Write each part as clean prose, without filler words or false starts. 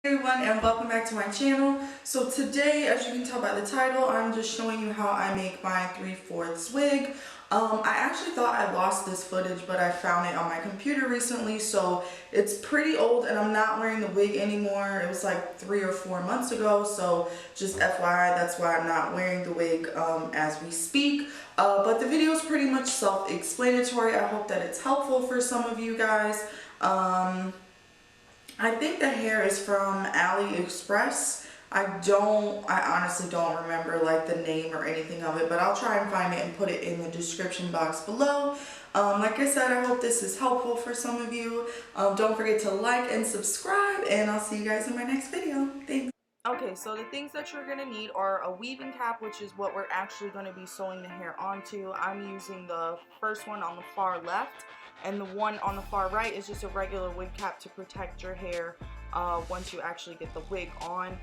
Everyone, and welcome back to my channel. So today, as you can tell by the title, I'm just showing you how I make my 3/4 wig. I actually thought I lost this footage, but I found it on my computer recently, so it's pretty old and I'm not wearing the wig anymore. It was like 3 or 4 months ago, so just FYI, that's why I'm not wearing the wig as we speak. But the video is pretty much self-explanatory. I hope that it's helpful for some of you guys. I think the hair is from AliExpress. I honestly don't remember like the name or anything of it, but I'll try and find it and put it in the description box below. Like I said, I hope this is helpful for some of you. Don't forget to like and subscribe, and I'll see you guys in my next video. Thanks. Okay, so the things that you're going to need are a weaving cap, which is what we're actually going to be sewing the hair onto. I'm using the first one on the far left, and the one on the far right is just a regular wig cap to protect your hair once you actually get the wig on.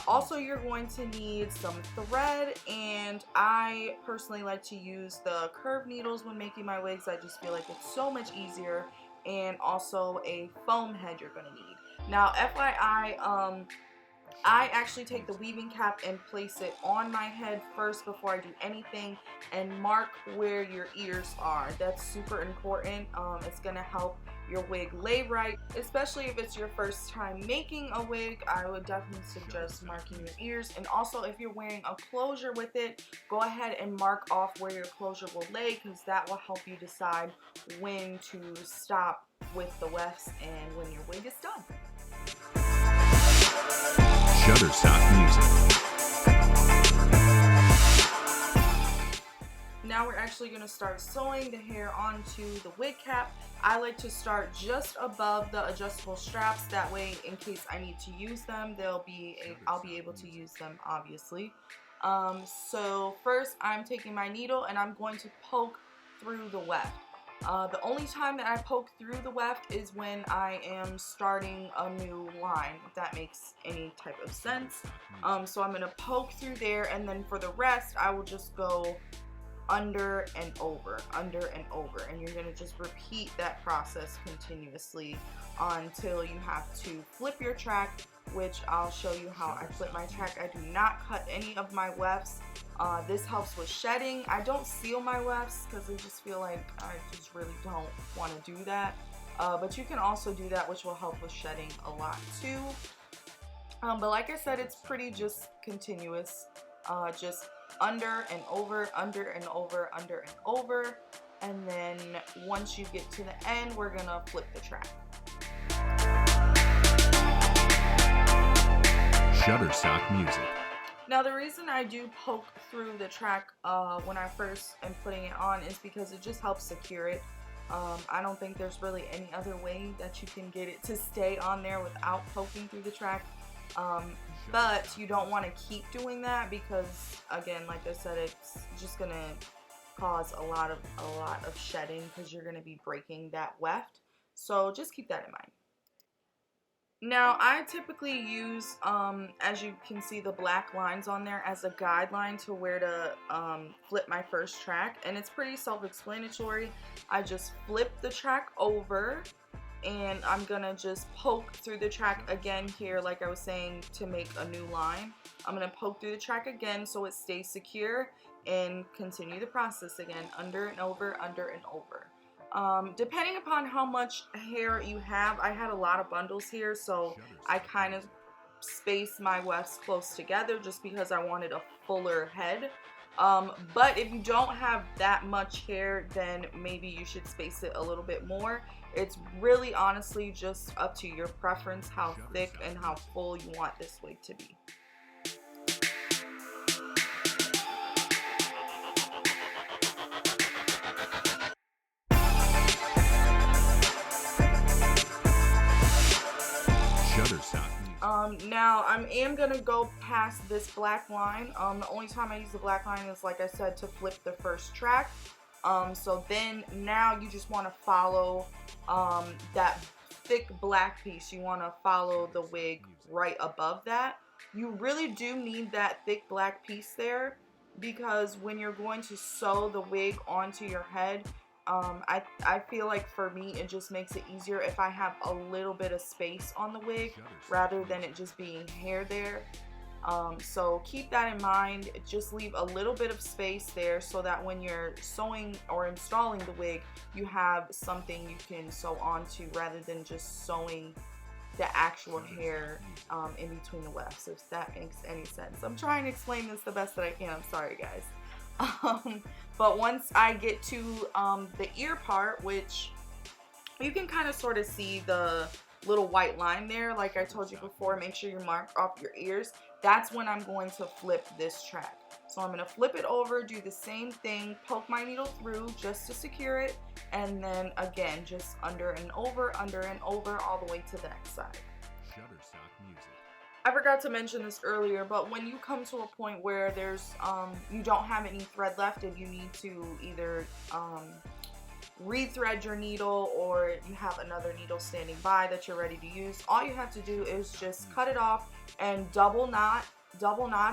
Also, you're going to need some thread, and I personally like to use the curved needles when making my wigs. I just feel like it's so much easier. And also a foam head you're going to need. Now, FYI, I actually take the weaving cap and place it on my head first before I do anything, and mark where your ears are. That's super important. It's going to help your wig lay right, especially if it's your first time making a wig. I would definitely suggest marking your ears. And also, if you're wearing a closure with it, go ahead and mark off where your closure will lay, because that will help you decide when to stop with the wefts and when your wig is done. Shutterstock Music. Now we're actually going to start sewing the hair onto the wig cap. I like to start just above the adjustable straps. That way, in case I need to use them, I'll be able to use them, obviously. So first, I'm taking my needle and I'm going to poke through the weft. The only time that I poke through the weft is when I am starting a new line, if that makes any type of sense. So I'm going to poke through there, and then for the rest, I will just go under and over, and you're going to just repeat that process continuously until you have to flip your track, which I'll show you how I flip my track. I do not cut any of my wefts. This helps with shedding. I don't seal my wefts because I just feel like I just really don't want to do that. But you can also do that, which will help with shedding a lot too. But like I said, it's pretty just continuous. Just under and over, under and over, under and over. And then once you get to the end, we're gonna flip the track. Shutterstock Music. Now, the reason I do poke through the track when I first am putting it on is because it just helps secure it. I don't think there's really any other way that you can get it to stay on there without poking through the track. But you don't want to keep doing that because, again, like I said, it's just gonna cause a lot of shedding because you're gonna be breaking that weft. So just keep that in mind. Now, I typically use, as you can see, the black lines on there as a guideline to where to flip my first track, and it's pretty self-explanatory. I just flip the track over, and I'm gonna just poke through the track again here, like I was saying, to make a new line. I'm gonna poke through the track again so it stays secure, and continue the process again, under and over, under and over. Depending upon how much hair you have, I had a lot of bundles here, so I kind of spaced my wefts close together just because I wanted a fuller head. But if you don't have that much hair, then maybe you should space it a little bit more. It's really honestly just up to your preference how thick and how full you want this wig to be. Now I am gonna go past this black line. The only time I use the black line is, like I said, to flip the first track. So then now you just want to follow that thick black piece. You want to follow the wig right above that. You really do need that thick black piece there, because when you're going to sew the wig onto your head, I feel like for me it just makes it easier if I have a little bit of space on the wig rather than it just being hair there. So keep that in mind. Just leave a little bit of space there so that when you're sewing or installing the wig, you have something you can sew onto rather than just sewing the actual hair in between the wefts, if that makes any sense. I'm trying to explain this the best that I can. I'm sorry, guys. But once I get to the ear part, which you can kind of sort of see the little white line there, like I told you before, make sure you mark off your ears. That's when I'm going to flip this track. So I'm going to flip it over, do the same thing, poke my needle through just to secure it, and then again just under and over, all the way to the next side. Shutterstock Music. I forgot to mention this earlier, but when you come to a point where there's you don't have any thread left and you need to either rethread your needle, or you have another needle standing by that you're ready to use, all you have to do is just cut it off and double knot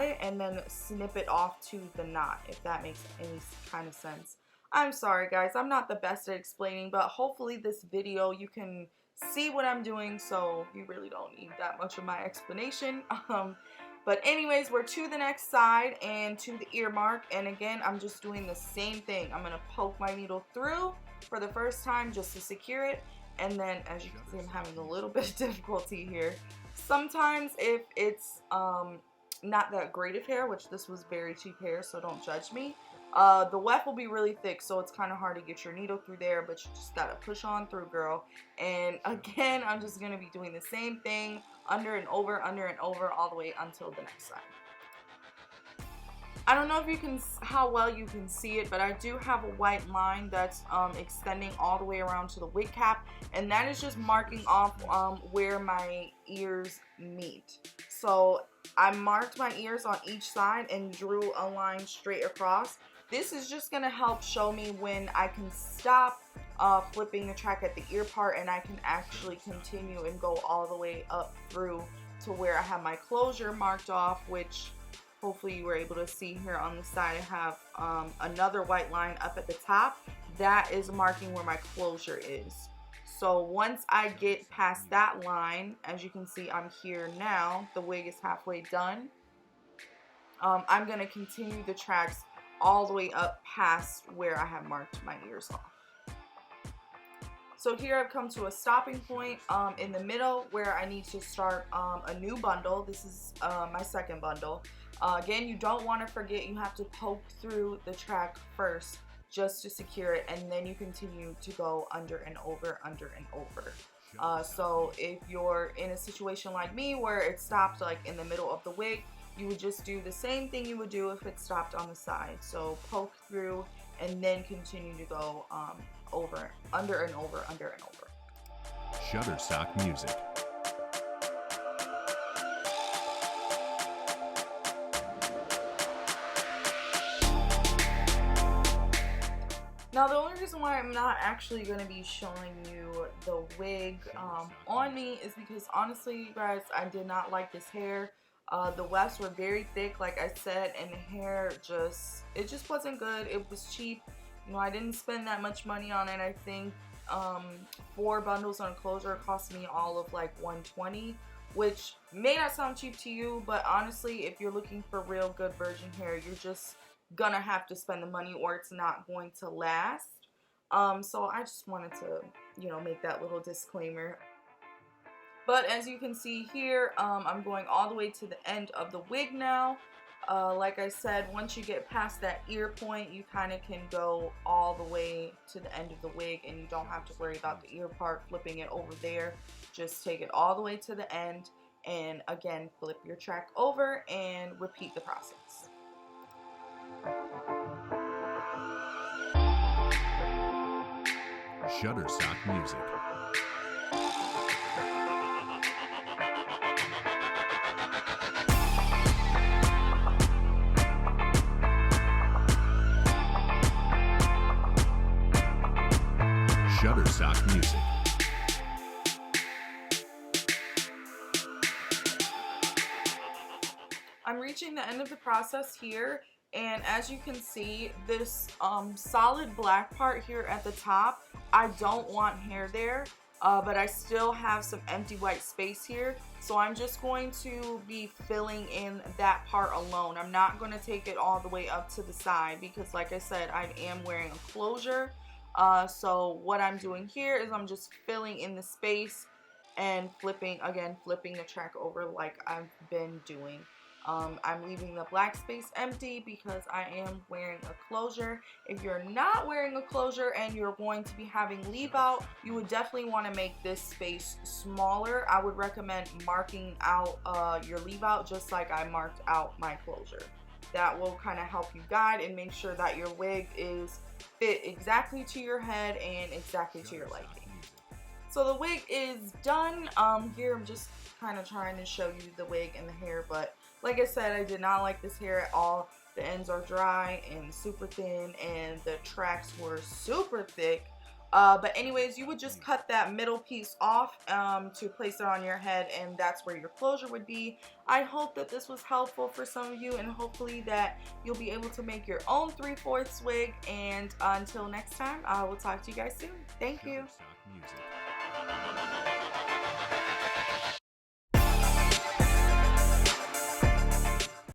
it, and then snip it off to the knot, if that makes any kind of sense. I'm sorry guys, I'm not the best at explaining, but hopefully this video you can see what I'm doing, so you really don't need that much of my explanation. But anyways, we're to the next side and to the ear mark, and again I'm just doing the same thing. I'm gonna poke my needle through for the first time just to secure it, and then as you can see I'm having a little bit of difficulty here. Sometimes if it's not that great of hair, which this was very cheap hair, so don't judge me, the weft will be really thick, so it's kind of hard to get your needle through there, but you just gotta push on through, girl. And again, I'm just gonna be doing the same thing, under and over, all the way until the next side. I don't know if you can, how well you can see it, but I do have a white line that's extending all the way around to the wig cap, and that is just marking off where my ears meet. So I marked my ears on each side and drew a line straight across. This is just going to help show me when I can stop flipping the track at the ear part, and I can actually continue and go all the way up through to where I have my closure marked off, which hopefully you were able to see here on the side. I have another white line up at the top. That is marking where my closure is. So once I get past that line, as you can see, I'm here now. The wig is halfway done. I'm going to continue the tracks all the way up past where I have marked my ears off. So here I've come to a stopping point in the middle where I need to start a new bundle. This is my second bundle. Again, you don't want to forget you have to poke through the track first just to secure it, and then you continue to go under and over, so if you're in a situation like me where it stopped like in the middle of the wig, you would just do the same thing you would do if it stopped on the side. So poke through and then continue to go over, under and over. Shutterstock Music. Now the only reason why I'm not actually going to be showing you the wig on me is because honestly, you guys, I did not like this hair. The wefts were very thick, like I said, and the hair it just wasn't good. It was cheap. You know, I didn't spend that much money on it. I think 4 bundles on a closure cost me all of like $120, which may not sound cheap to you, but honestly, if you're looking for real good virgin hair, you're just gonna have to spend the money or it's not going to last. So I just wanted to, you know, make that little disclaimer. But as you can see here, I'm going all the way to the end of the wig now. Like I said, once you get past that ear point, you kind of can go all the way to the end of the wig, and you don't have to worry about the ear part, flipping it over there. Just take it all the way to the end, and again, flip your track over and repeat the process. Shutterstock Music. Shutterstock Music. I'm reaching the end of the process here, And as you can see, this solid black part here at the top, I don't want hair there, but I still have some empty white space here. So I'm just going to be filling in that part alone. I'm not going to take it all the way up to the side because, like I said, I am wearing a closure. So what I'm doing here is I'm just filling in the space and flipping the track over like I've been doing. I'm leaving the black space empty because I am wearing a closure. If you're not wearing a closure and you're going to be having leave out, you would definitely want to make this space smaller. I would recommend marking out your leave out just like I marked out my closure. That will kind of help you guide and make sure that your wig is fit exactly to your head and exactly to your liking. So the wig is done. Here I'm just kind of trying to show you the wig and the hair, but like I said, I did not like this hair at all. The ends are dry and super thin, and the tracks were super thick. But anyways, you would just cut that middle piece off to place it on your head, and that's where your closure would be. I hope that this was helpful for some of you, and hopefully that you'll be able to make your own 3/4 wig. And until next time, I will talk to you guys soon. Thank you.